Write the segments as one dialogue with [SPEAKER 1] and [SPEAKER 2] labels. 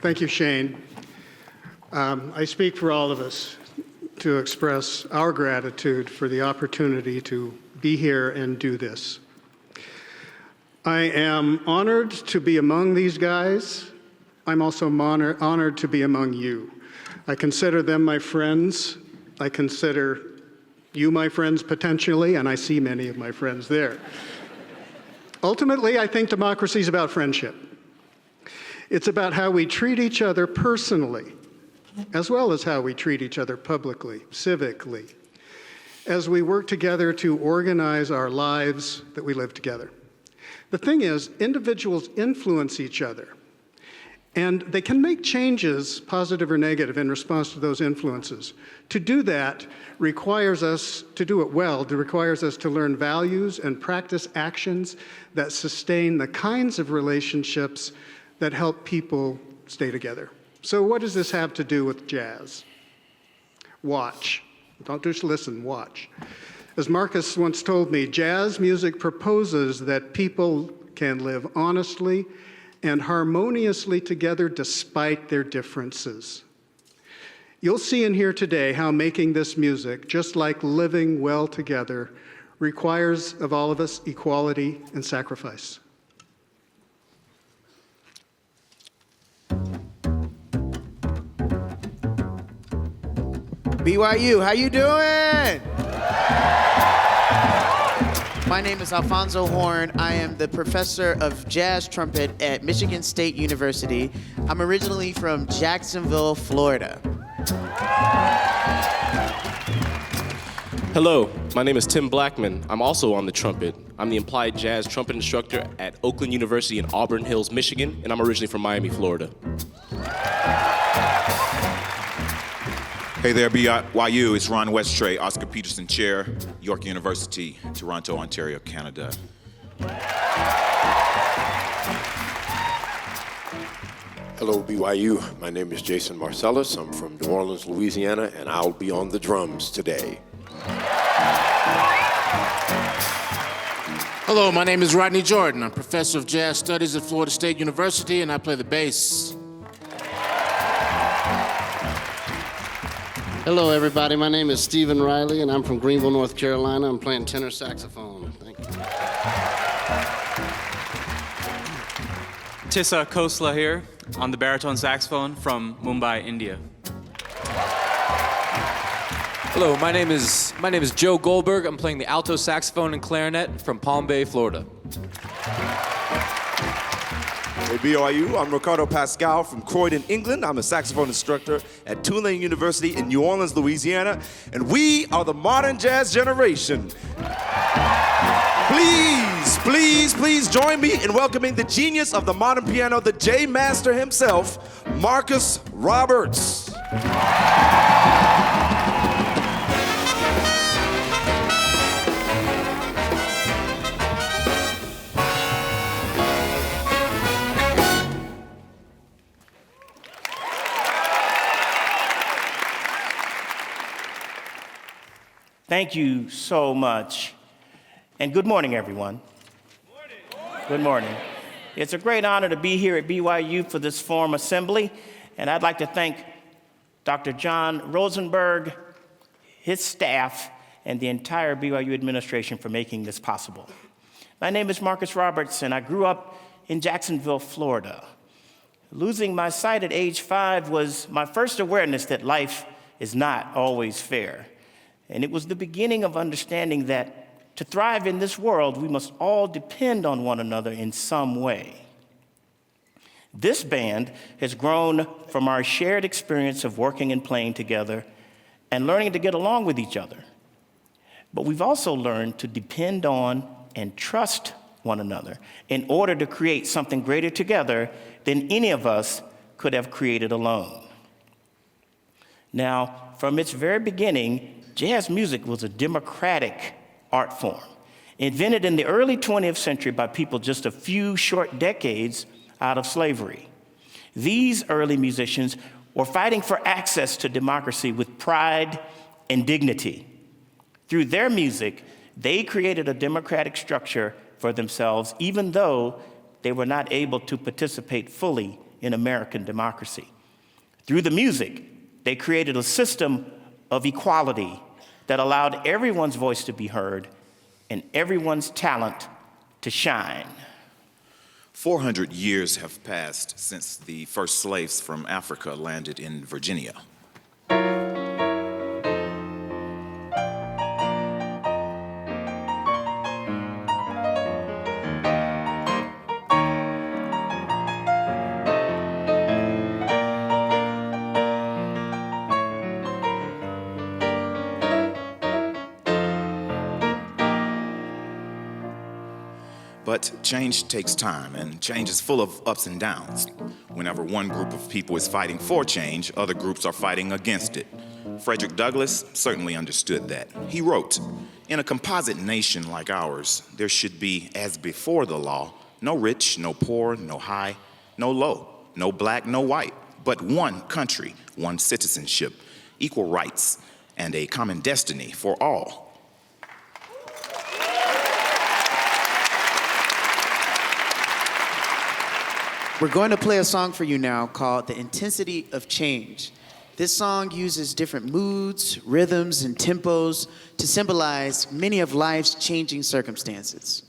[SPEAKER 1] Thank you, Shane. I speak for all of us to express our gratitude for the opportunity to be here and do this. I am honored to be among these guys. I'm also honored to be among you. I consider them my friends. I consider you my friends potentially, and I see many of my friends there. Ultimately, I think democracy is about friendship. It's about how we treat each other personally, as well as how we treat each other publicly, civically, as we work together to organize our lives that we live together. The thing is, individuals influence each other, and they can make changes, positive or negative, in response to those influences. To do that requires us to do it well. It requires us to learn values and practice actions that sustain the kinds of relationships that help people stay together. So what does this have to do with jazz? Watch. Don't just listen, watch. As Marcus once told me, jazz music proposes that people can live honestly and harmoniously together despite their differences. You'll see and hear today how making this music, just like living well together, requires of all of us equality and sacrifice.
[SPEAKER 2] BYU, how you doing? My name is ALPHONSO HORNE. I am the professor of jazz trumpet at Michigan State University. I'm originally from Jacksonville, Florida.
[SPEAKER 3] Hello, my name is Tim Blackmon. I'm also on the trumpet. I'm the implied jazz trumpet instructor at Oakland University in Auburn Hills, Michigan, and I'm originally from Miami, Florida.
[SPEAKER 4] Hey there, BYU. It's Ron Westray, Oscar Peterson Chair, York University, Toronto, Ontario, Canada.
[SPEAKER 5] Hello, BYU. My name is Jason Marsalis. I'm from New Orleans, Louisiana, and I'll be on the drums today.
[SPEAKER 6] Hello, my name is Rodney Jordan. I'm professor of jazz studies at Florida State University, and I play the bass.
[SPEAKER 7] Hello, everybody. My name is Stephen Riley, and I'm from Greenville, North Carolina. I'm playing tenor saxophone. Thank you.
[SPEAKER 8] Tissa Khosla here on the baritone saxophone from Mumbai, India.
[SPEAKER 9] Hello, my name is Joe Goldberg. I'm playing the alto saxophone and clarinet from Palm Bay, Florida.
[SPEAKER 10] Hey BYU, I'm Ricardo Pascal from Croydon, England. I'm a saxophone instructor at Tulane University in New Orleans, Louisiana, and we are the modern jazz generation. Please join me in welcoming the genius of the modern piano, the J Master himself, Marcus Roberts.
[SPEAKER 11] Thank you so much. And good morning, everyone. Good morning. It's a great honor to be here at BYU for this Forum Assembly. And I'd like to thank Dr. John Rosenberg, his staff, and the entire BYU administration for making this possible. My name is Marcus Roberts, and I grew up in Jacksonville, Florida. Losing my sight at age 5 was my first awareness that life is not always fair. And it was the beginning of understanding that to thrive in this world, we must all depend on one another in some way. This band has grown from our shared experience of working and playing together and learning to get along with each other. But we've also learned to depend on and trust one another in order to create something greater together than any of us could have created alone. Now, from its very beginning, jazz music was a democratic art form, invented in the early 20th century by people just a few short decades out of slavery. These early musicians were fighting for access to democracy with pride and dignity. Through their music, they created a democratic structure for themselves, even though they were not able to participate fully in American democracy. Through the music, they created a system of equality that allowed everyone's voice to be heard and everyone's talent to shine.
[SPEAKER 4] 400 years have passed since the first slaves from Africa landed in Virginia. But change takes time, and change is full of ups and downs. Whenever one group of people is fighting for change, other groups are fighting against it. Frederick Douglass certainly understood that. He wrote, "In a composite nation like ours, there should be, as before the law, no rich, no poor, no high, no low, no black, no white, but one country, one citizenship, equal rights, and a common destiny for all."
[SPEAKER 2] We're going to play a song for you now called The Intensity of Change. This song uses different moods, rhythms, and tempos to symbolize many of life's changing circumstances.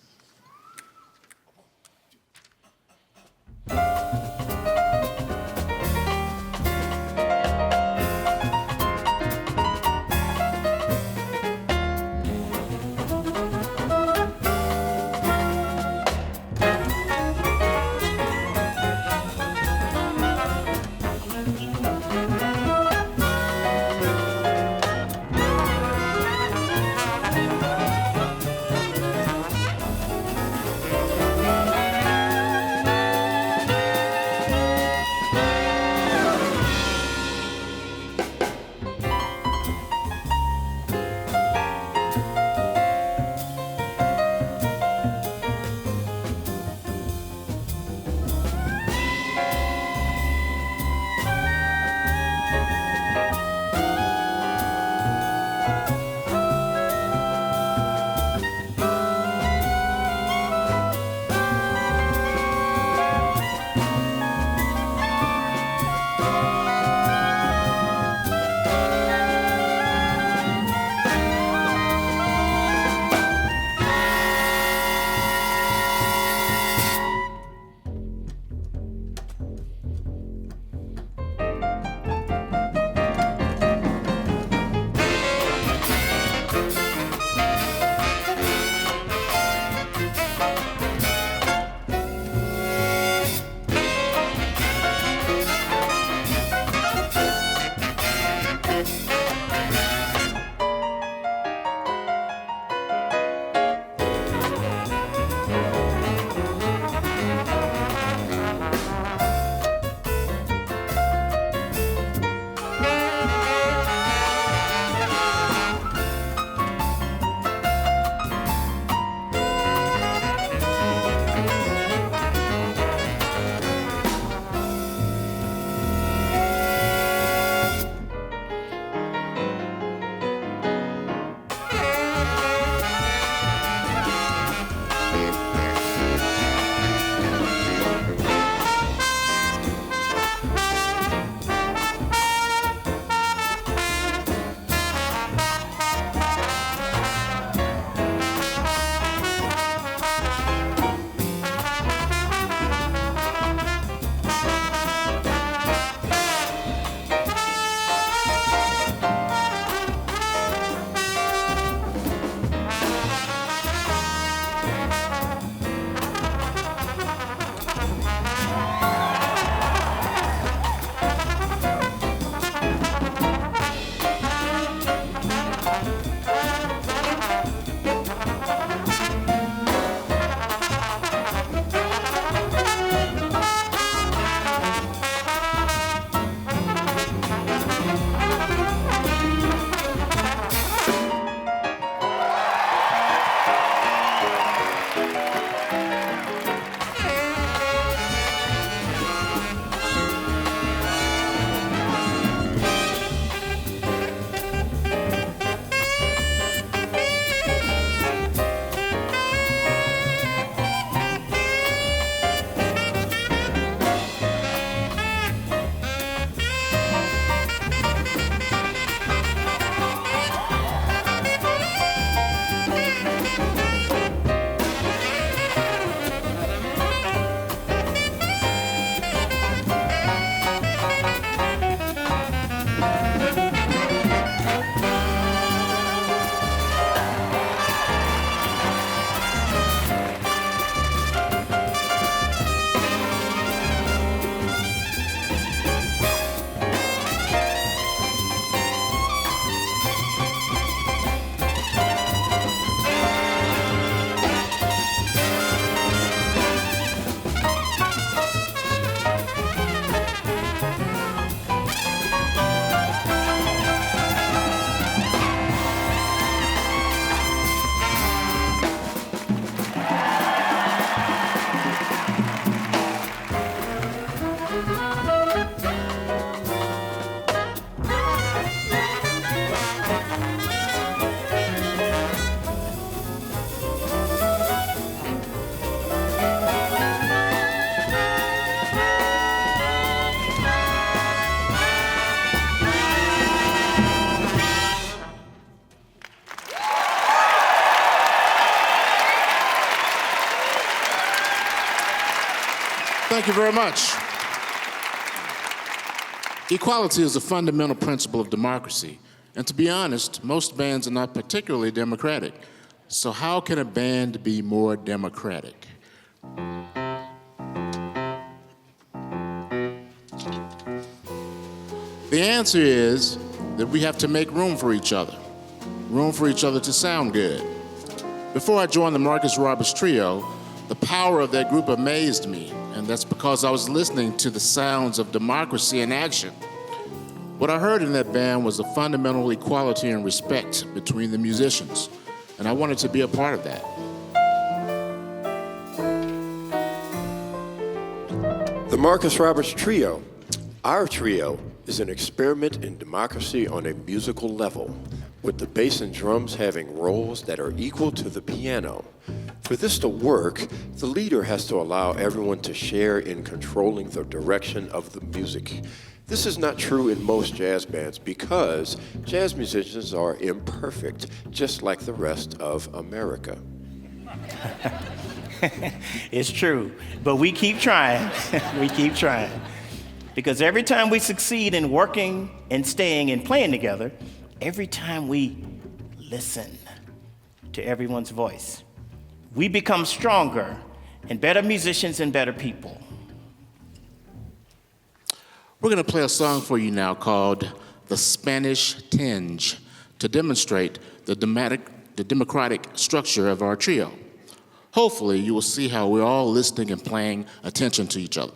[SPEAKER 6] Thank you very much. Equality is a fundamental principle of democracy. And to be honest, most bands are not particularly democratic. So how can a band be more democratic? The answer is that we have to make room for each other to sound good. Before I joined the Marcus Roberts Trio, the power of that group amazed me, and that's because I was listening to the sounds of democracy in action. What I heard in that band was a fundamental equality and respect between the musicians, and I wanted to be a part of that.
[SPEAKER 5] The Marcus Roberts Trio. Our trio is an experiment in democracy on a musical level, with the bass and drums having roles that are equal to the piano. For this to work, the leader has to allow everyone to share in controlling the direction of the music. This is not true in most jazz bands because jazz musicians are imperfect, just like the rest of America.
[SPEAKER 11] It's true, but we keep trying. We keep trying. Because every time we succeed in working and staying and playing together, every time we listen to everyone's voice, we become stronger and better musicians and better people.
[SPEAKER 6] We're going to play a song for you now called The Spanish Tinge to demonstrate the democratic structure of our trio. Hopefully, you will see how we're all listening and paying attention to each other.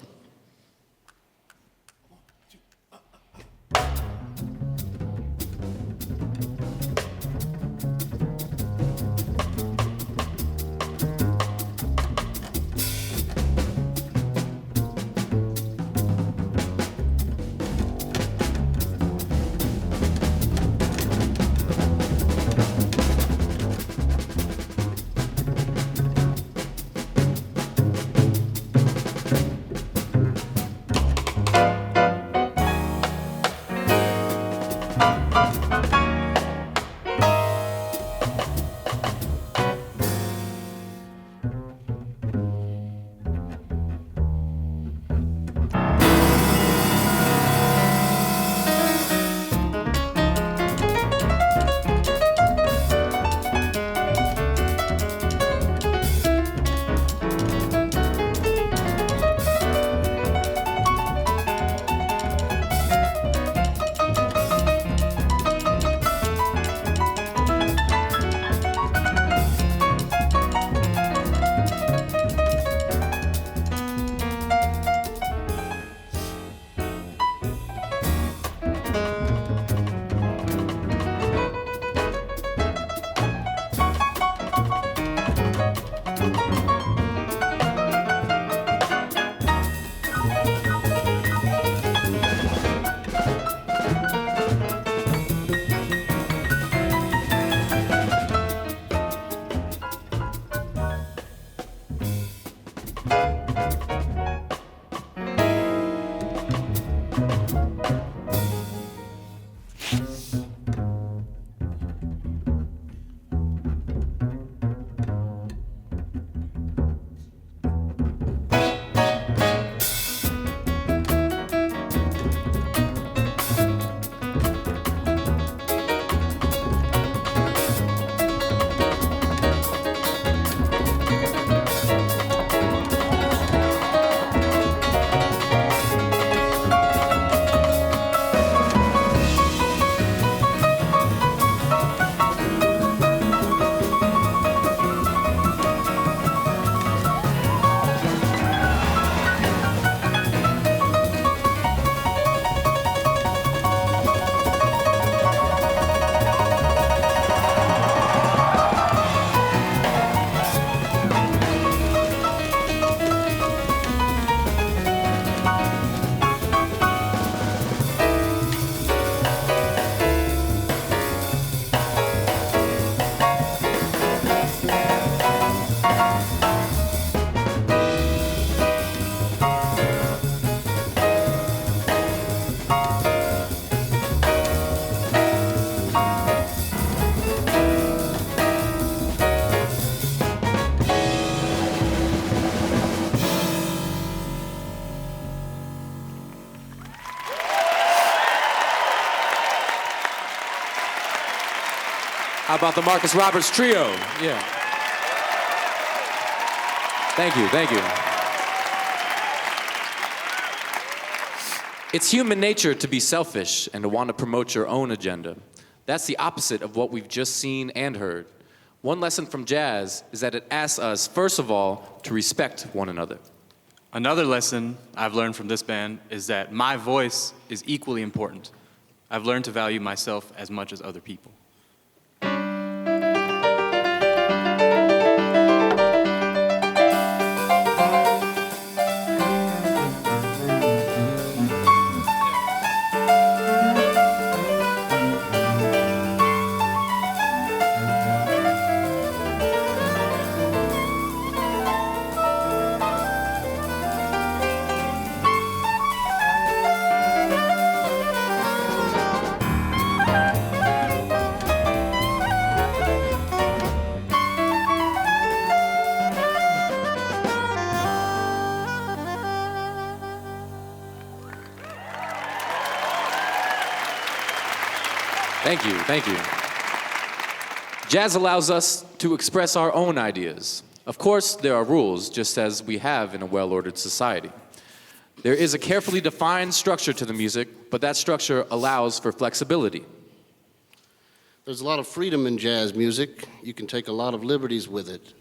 [SPEAKER 9] How about the Marcus Roberts Trio? Yeah. Thank you, thank you. It's human nature to be selfish and to want to promote your own agenda. That's the opposite of what we've just seen and heard. One lesson from jazz is that it asks us, first of all, to respect one another.
[SPEAKER 8] Another lesson I've learned from this band is that my voice is equally important. I've learned to value myself as much as other people.
[SPEAKER 9] Thank you, thank you. Jazz allows us to express our own ideas. Of course, there are rules, just as we have in a well-ordered society. There is a carefully defined structure to the music, but that structure allows for flexibility.
[SPEAKER 7] There's a lot of freedom in jazz music. You can take a lot of liberties with it.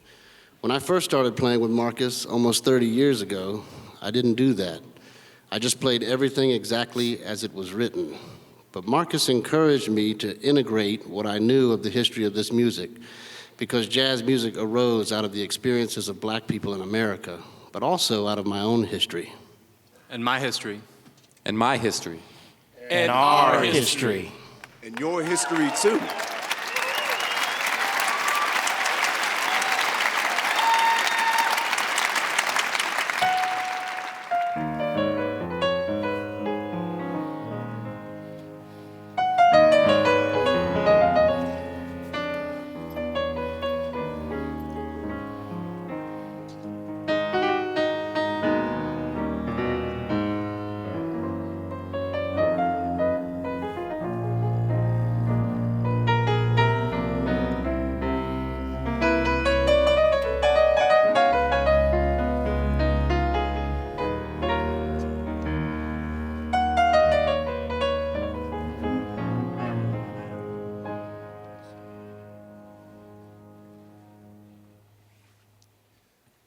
[SPEAKER 7] When I first started playing with Marcus almost 30 years ago, I didn't do that. I just played everything exactly as it was written. But Marcus encouraged me to integrate what I knew of the history of this music, because jazz music arose out of the experiences of black people in America, but also out of my own history.
[SPEAKER 8] And my history.
[SPEAKER 9] And my history.
[SPEAKER 11] And our history.
[SPEAKER 10] And your history, too.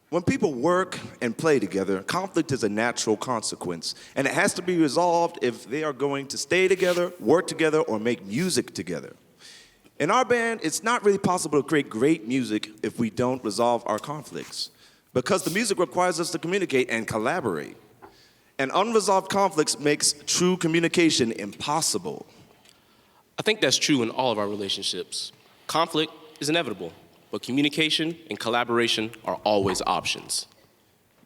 [SPEAKER 10] When people work and play together, conflict is a natural consequence, and it has to be resolved if they are going to stay together, work together, or make music together. In our band, it's not really possible to create great music if we don't resolve our conflicts, because the music requires us to communicate and collaborate. And unresolved conflicts makes true communication impossible.
[SPEAKER 3] I think that's true in all of our relationships. Conflict is inevitable, but communication and collaboration are always options.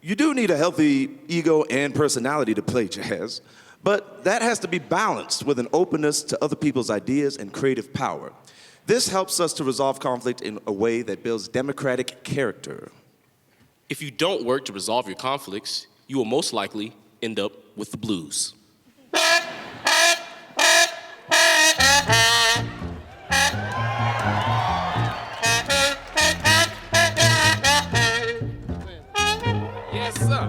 [SPEAKER 10] You do need a healthy ego and personality to play jazz, but that has to be balanced with an openness to other people's ideas and creative power. This helps us to resolve conflict in a way that builds democratic character.
[SPEAKER 3] If you don't work to resolve your conflicts, you will most likely end up with the blues.
[SPEAKER 9] Yes, sir.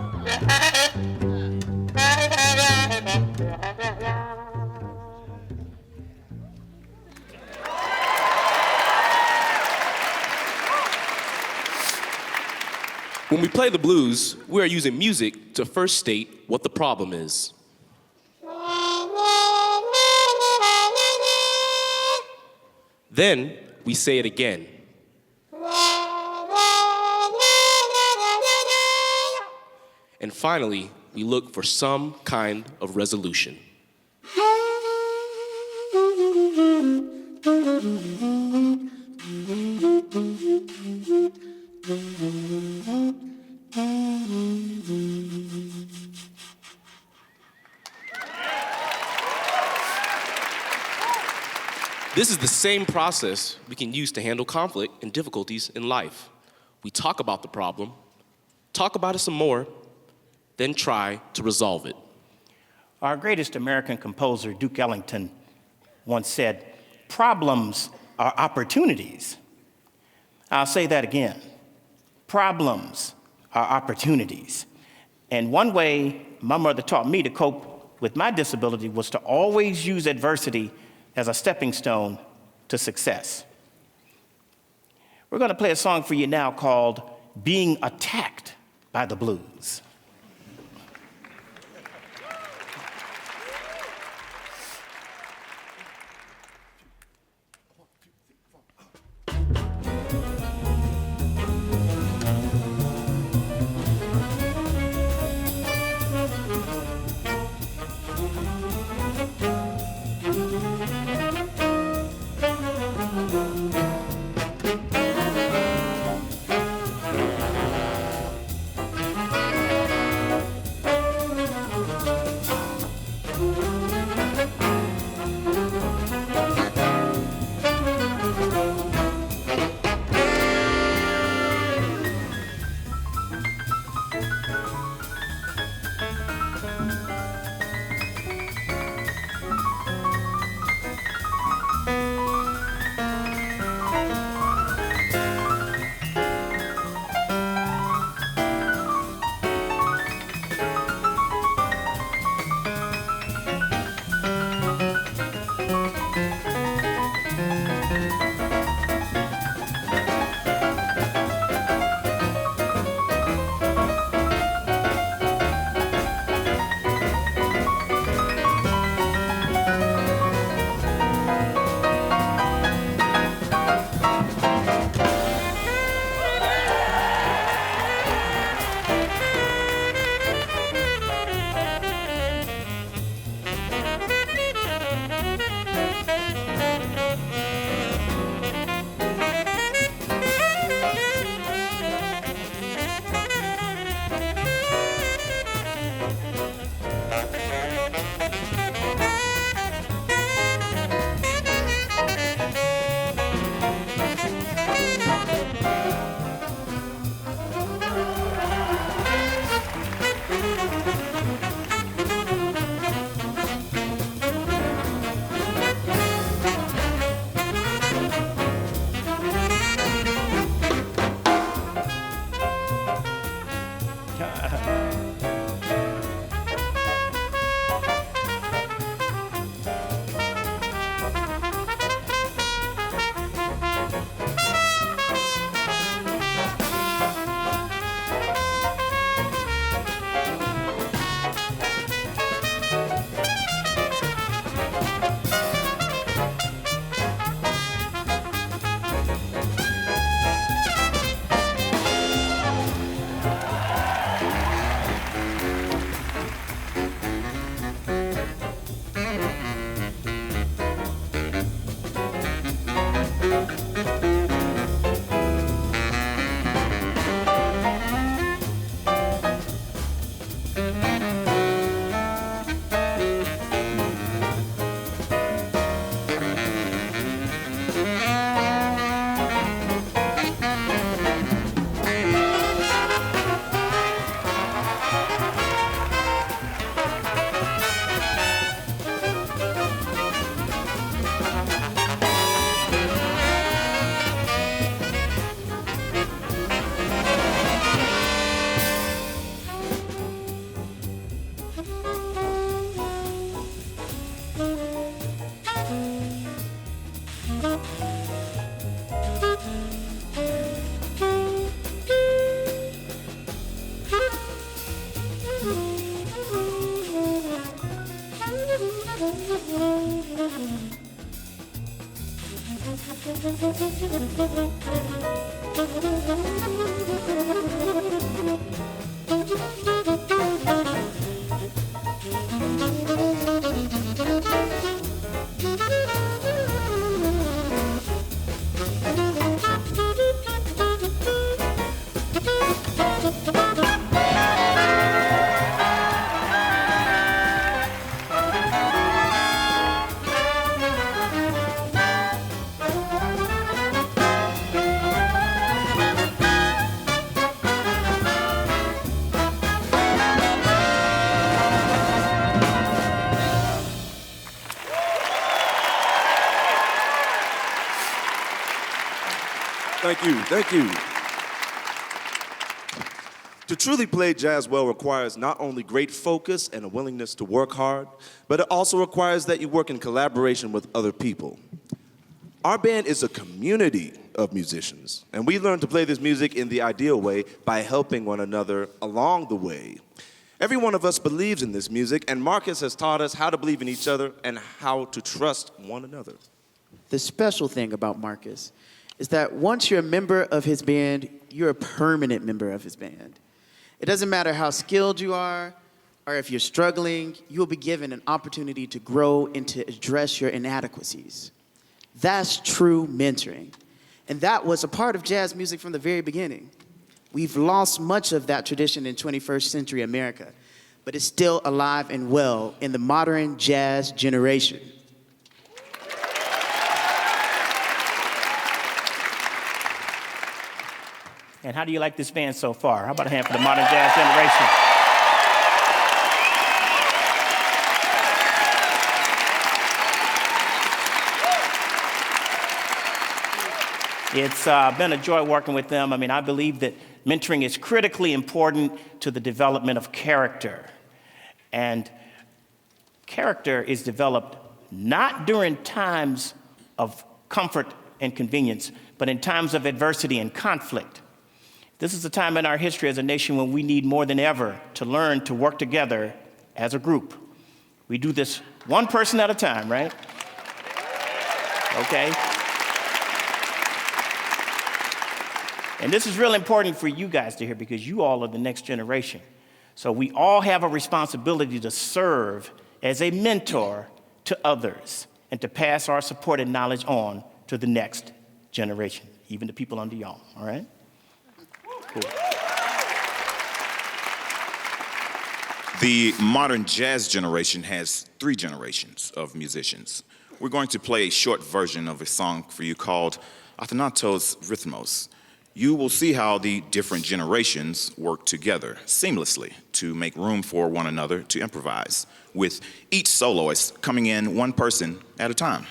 [SPEAKER 3] When we play the blues, we are using music to first state what the problem is. Then we say it again. And finally, we look for some kind of resolution. This is the same process we can use to handle conflict and difficulties in life. We talk about the problem, talk about it some more, then try to resolve it.
[SPEAKER 11] Our greatest American composer, Duke Ellington, once said, "Problems are opportunities. I'll say that again. Problems are opportunities. And one way my mother taught me to cope with my disability was to always use adversity as a stepping stone to success. We're going to play a song for you now called Being Attacked by the Blues.
[SPEAKER 10] Thank you, thank you. To truly play jazz well requires not only great focus and a willingness to work hard, but it also requires that you work in collaboration with other people. Our band is a community of musicians, and we learn to play this music in the ideal way by helping one another along the way. Every one of us believes in this music, and Marcus has taught us how to believe in each other and how to trust one another.
[SPEAKER 2] The special thing about Marcus is that once you're a member of his band, you're a permanent member of his band. It doesn't matter how skilled you are or if you're struggling, you'll be given an opportunity to grow and to address your inadequacies. That's true mentoring. And that was a part of jazz music from the very beginning. We've lost much of that tradition in 21st century America, but it's still alive and well in the modern jazz generation.
[SPEAKER 11] And how do you like this band so far? How about a hand for the modern jazz generation? It's been a joy working with them. I mean, I believe that mentoring is critically important to the development of character. And character is developed not during times of comfort and convenience, but in times of adversity and conflict. This is a time in our history as a nation when we need more than ever to learn to work together as a group. We do this one person at a time, right? Okay? And this is real important for you guys to hear because you all are the next generation. So we all have a responsibility to serve as a mentor to others and to pass our supported knowledge on to the next generation, even the people under y'all, all right? Cool.
[SPEAKER 4] The modern jazz generation has 3 generations of musicians. We're going to play a short version of a song for you called Athanatos Rhythmos. You will see how the different generations work together seamlessly to make room for one another to improvise, with each soloist coming in one person at a time.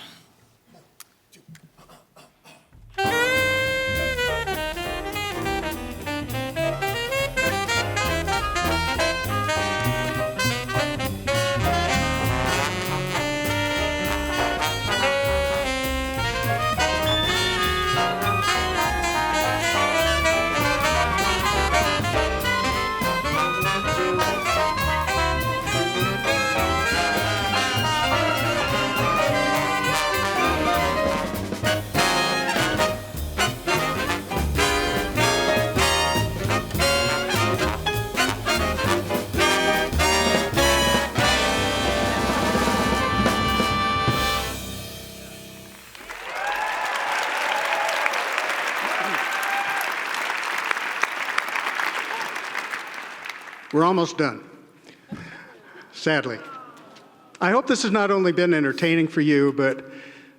[SPEAKER 1] We're almost done, sadly. I hope this has not only been entertaining for you, but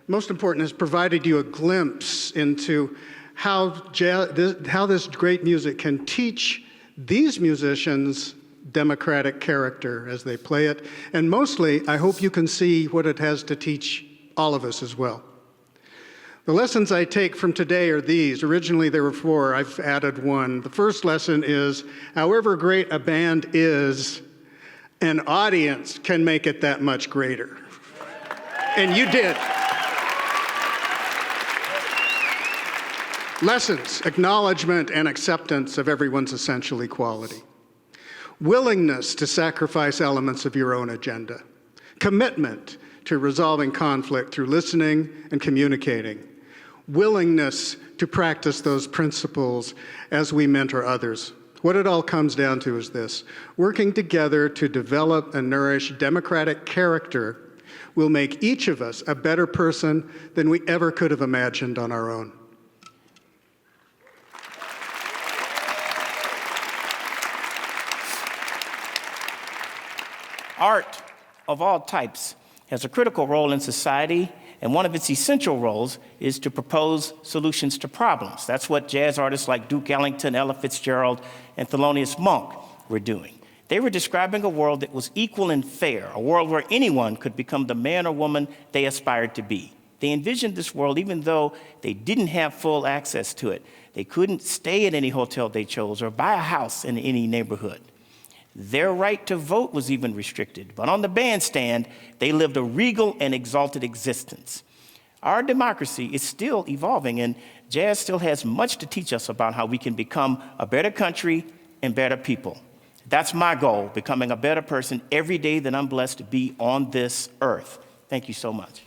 [SPEAKER 1] most important, has provided you a glimpse into how this great music can teach these musicians democratic character as they play it. And mostly, I hope you can see what it has to teach all of us as well. The lessons I take from today are these. Originally there were 4, I've added 1. The first lesson is, however great a band is, an audience can make it that much greater. And you did. Lessons, acknowledgement and acceptance of everyone's essential equality. Willingness to sacrifice elements of your own agenda. Commitment to resolving conflict through listening and communicating. Willingness to practice those principles as we mentor others. What it all comes down to is this: working together to develop and nourish democratic character will make each of us a better person than we ever could have imagined on our own.
[SPEAKER 11] Art of all types has a critical role in society, and one of its essential roles is to propose solutions to problems. That's what jazz artists like Duke Ellington, Ella Fitzgerald, and Thelonious Monk were doing. They were describing a world that was equal and fair, a world where anyone could become the man or woman they aspired to be. They envisioned this world even though they didn't have full access to it. They couldn't stay at any hotel they chose or buy a house in any neighborhood. Their right to vote was even restricted, but on the bandstand, they lived a regal and exalted existence. Our democracy is still evolving, and jazz still has much to teach us about how we can become a better country and better people. That's my goal, becoming a better person every day that I'm blessed to be on this earth. Thank you so much.